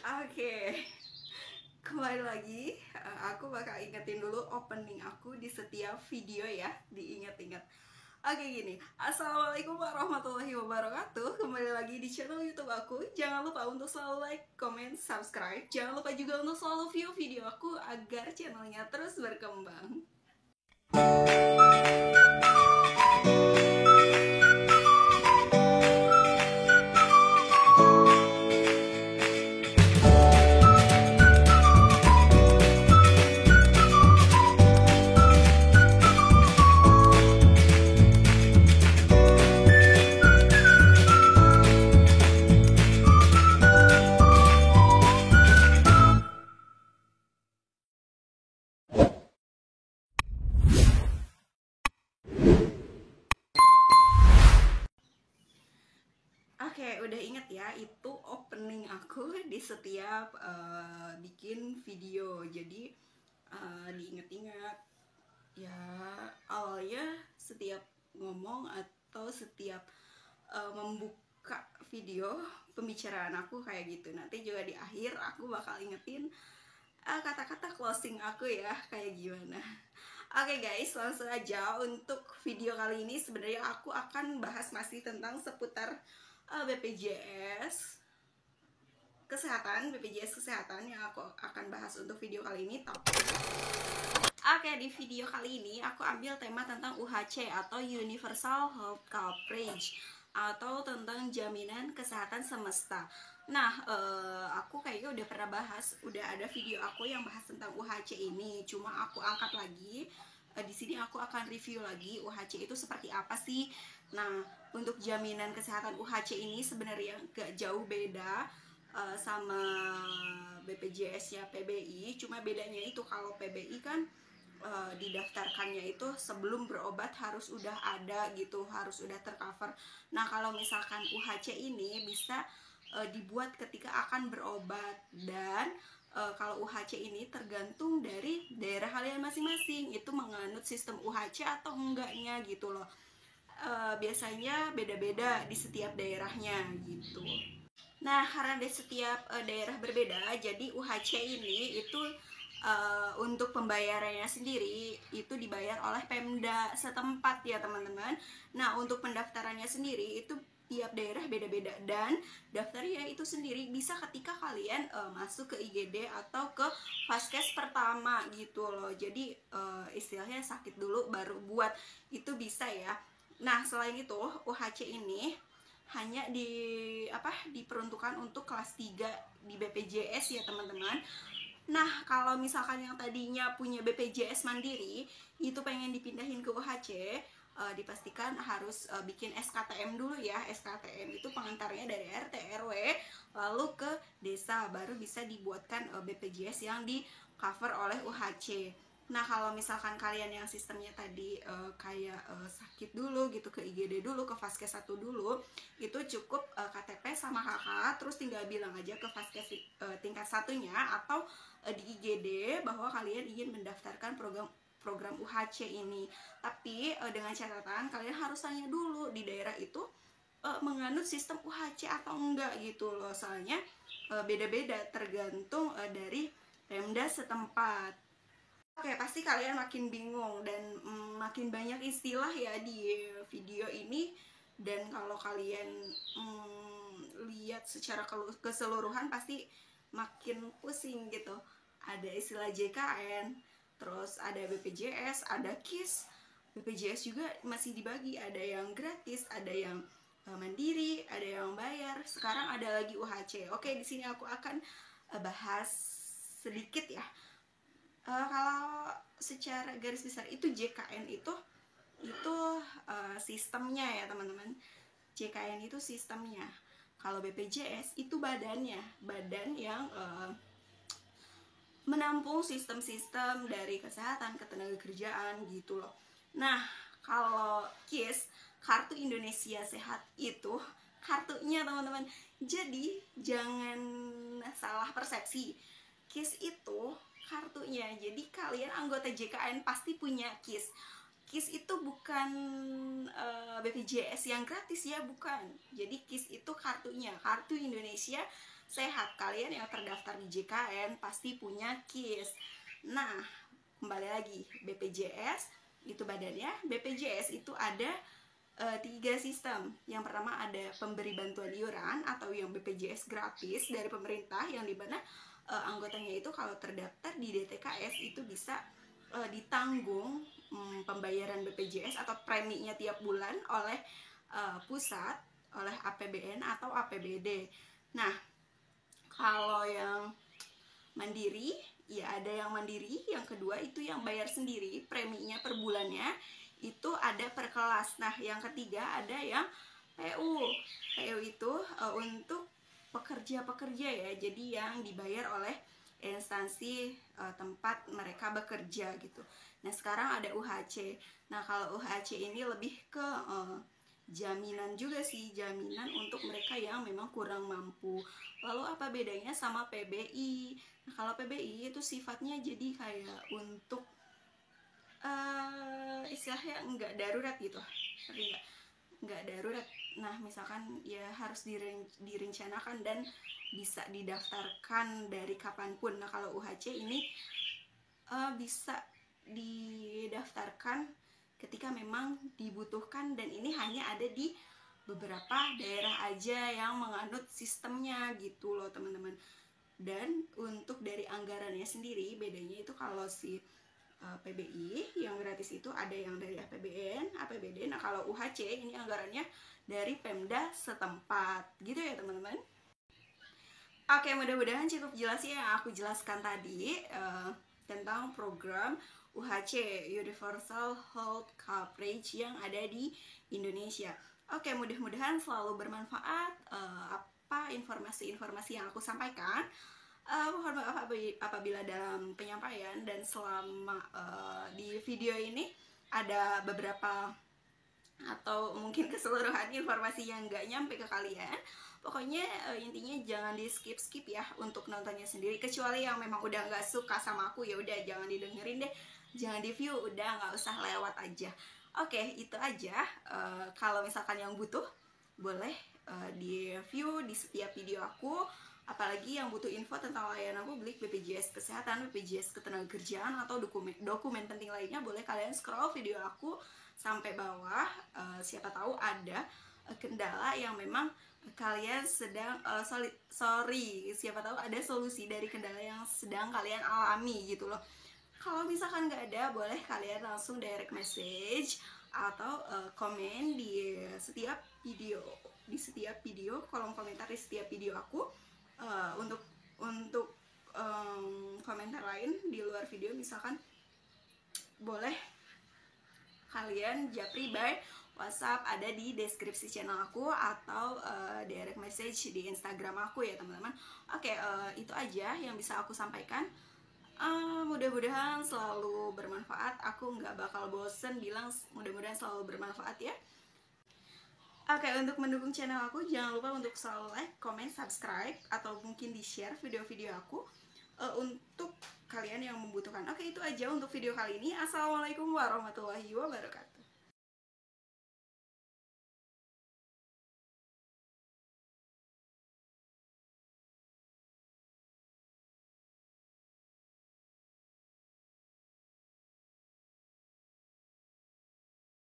Oke, kembali lagi. Aku bakal ingetin dulu opening aku di setiap video ya, diinget-inget. Oke gini, Assalamualaikum warahmatullahi wabarakatuh. Kembali lagi di channel YouTube aku. Jangan lupa untuk selalu like, comment, subscribe. Jangan lupa juga untuk selalu view video aku agar channelnya terus berkembang. Oke, udah inget ya, itu opening aku di setiap bikin video. Jadi diinget-inget ya, awalnya setiap ngomong atau setiap membuka video pembicaraan aku kayak gitu. Nanti juga di akhir aku bakal ingetin kata-kata closing aku ya kayak gimana. Oke guys, langsung aja untuk video kali ini. Sebenarnya aku akan bahas masih tentang seputar BPJS kesehatan yang aku akan bahas untuk video kali ini. Oke, di video kali ini aku ambil tema tentang UHC atau Universal Health Coverage atau tentang jaminan kesehatan semesta. Nah, aku kayaknya udah pernah bahas, udah ada video aku yang bahas tentang UHC ini. Cuma aku angkat lagi. Di sini aku akan review lagi UHC itu seperti apa sih. Nah, untuk jaminan kesehatan UHC ini sebenarnya gak jauh beda sama BPJS-nya PBI. Cuma bedanya itu kalau PBI kan didaftarkannya itu sebelum berobat harus udah ada gitu, harus udah tercover. Nah kalau misalkan UHC ini bisa dibuat ketika akan berobat, dan kalau UHC ini tergantung dari daerah kalian masing-masing itu menganut sistem UHC atau enggaknya gitu loh. Biasanya beda-beda di setiap daerahnya gitu. Nah, karena di setiap daerah berbeda, jadi UHC ini itu untuk pembayarannya sendiri itu dibayar oleh Pemda setempat ya teman-teman. Nah, untuk pendaftarannya sendiri itu tiap daerah beda-beda, dan daftarnya itu sendiri bisa ketika kalian masuk ke IGD atau ke Vaskes pertama gitu loh. Jadi istilahnya sakit dulu baru buat, itu bisa ya. Nah, selain itu UHC ini hanya diperuntukkan untuk kelas 3 di BPJS ya teman-teman. Nah, kalau misalkan yang tadinya punya BPJS Mandiri itu pengen dipindahin ke UHC, dipastikan harus bikin SKTM dulu ya. SKTM itu pengantarnya dari RT RW lalu ke desa, baru bisa dibuatkan BPJS yang di cover oleh UHC. Nah, kalau misalkan kalian yang sistemnya tadi kayak sakit dulu gitu, ke IGD dulu, ke Vaskes 1 dulu, itu cukup KTP sama KK, terus tinggal bilang aja ke Vaskes tingkat satunya atau di IGD bahwa kalian ingin mendaftarkan program UHC ini. Tapi dengan catatan kalian harus tanya dulu di daerah itu menganut sistem UHC atau enggak gitu loh. Soalnya beda-beda tergantung dari Pemda setempat. Oke, pasti kalian makin bingung dan makin banyak istilah ya di video ini. Dan kalau kalian lihat secara keseluruhan pasti makin pusing gitu. Ada istilah JKN, terus ada BPJS, ada KIS. BPJS juga masih dibagi, ada yang gratis, ada yang mandiri, ada yang bayar. Sekarang ada lagi UHC. Oke, di sini aku akan bahas sedikit ya. Kalau secara garis besar itu JKN itu sistemnya ya teman-teman. JKN itu sistemnya. Kalau BPJS itu badannya, badan yang menampung sistem-sistem dari kesehatan, ketenagakerjaan gitu loh. Nah, kalau KIS, Kartu Indonesia Sehat, itu kartunya teman-teman. Jadi jangan salah persepsi. KIS itu kartunya. Jadi kalian anggota JKN pasti punya KIS. KIS itu bukan BPJS yang gratis ya, bukan. Jadi KIS itu kartunya, Kartu Indonesia sehat. Kalian yang terdaftar di JKN pasti punya KIS. Nah, kembali lagi, BPJS itu badannya. BPJS itu ada 3 sistem. Yang pertama ada pemberi bantuan iuran atau yang BPJS gratis dari pemerintah, yang dimana anggotanya itu kalau terdaftar di DTKS itu bisa ditanggung pembayaran BPJS atau preminya tiap bulan oleh pusat, oleh APBN atau APBD. Nah, kalau yang mandiri, ya ada yang mandiri. Yang kedua itu yang bayar sendiri, preminya per bulannya itu ada per kelas. Nah, yang ketiga ada yang PU. PU itu untuk pekerja-pekerja ya, jadi yang dibayar oleh instansi tempat mereka bekerja gitu. Nah, sekarang ada UHC. Nah, kalau UHC ini lebih ke jaminan juga sih, jaminan untuk mereka yang memang kurang mampu. Lalu apa bedanya sama PBI? Nah, kalau PBI itu sifatnya jadi kayak untuk istilahnya nggak darurat gitu, ngerti nggak darurat. Nah, misalkan ya harus direncanakan dan bisa didaftarkan dari kapanpun. Nah, kalau UHC ini bisa didaftarkan ketika memang dibutuhkan, dan ini hanya ada di beberapa daerah aja yang menganut sistemnya gitu loh teman-teman. Dan untuk dari anggarannya sendiri bedanya itu, kalau si PBI yang gratis itu ada yang dari APBN, APBD. Nah, kalau UHC ini anggarannya dari Pemda setempat gitu ya teman-teman. Oke, mudah-mudahan cukup jelas ya yang aku jelaskan tadi tentang program UHC, Universal Health Coverage, yang ada di Indonesia. Oke, mudah-mudahan selalu bermanfaat apa informasi-informasi yang aku sampaikan. Mohon maaf apabila dalam penyampaian dan selama di video ini ada beberapa atau mungkin keseluruhan informasi yang nggak nyampe ke kalian. Pokoknya intinya jangan di skip ya untuk nontonnya sendiri, kecuali yang memang udah nggak suka sama aku, ya udah jangan didengerin deh, jangan di view, udah nggak usah lewat aja. Oke, itu aja. Kalau misalkan yang butuh boleh di view di setiap video aku. Apalagi yang butuh info tentang layanan publik, BPJS Kesehatan, BPJS Ketenagakerjaan, atau dokumen penting lainnya, boleh kalian scroll video aku sampai bawah. Siapa tahu ada kendala yang memang kalian sedang siapa tahu ada solusi dari kendala yang sedang kalian alami gitu loh. Kalau misalkan nggak ada, boleh kalian langsung direct message atau komen di setiap video, kolom komentar di setiap video aku. Untuk komentar lain di luar video, misalkan boleh kalian japri by WhatsApp, ada di deskripsi channel aku, atau direct message di Instagram aku ya teman-teman. Oke, itu aja yang bisa aku sampaikan. Mudah-mudahan selalu bermanfaat. Aku nggak bakal bosen bilang mudah-mudahan selalu bermanfaat ya. Oke, untuk mendukung channel aku jangan lupa untuk selalu like, comment, subscribe, atau mungkin di-share video-video aku untuk kalian yang membutuhkan. Oke, itu aja untuk video kali ini. Assalamualaikum warahmatullahi wabarakatuh.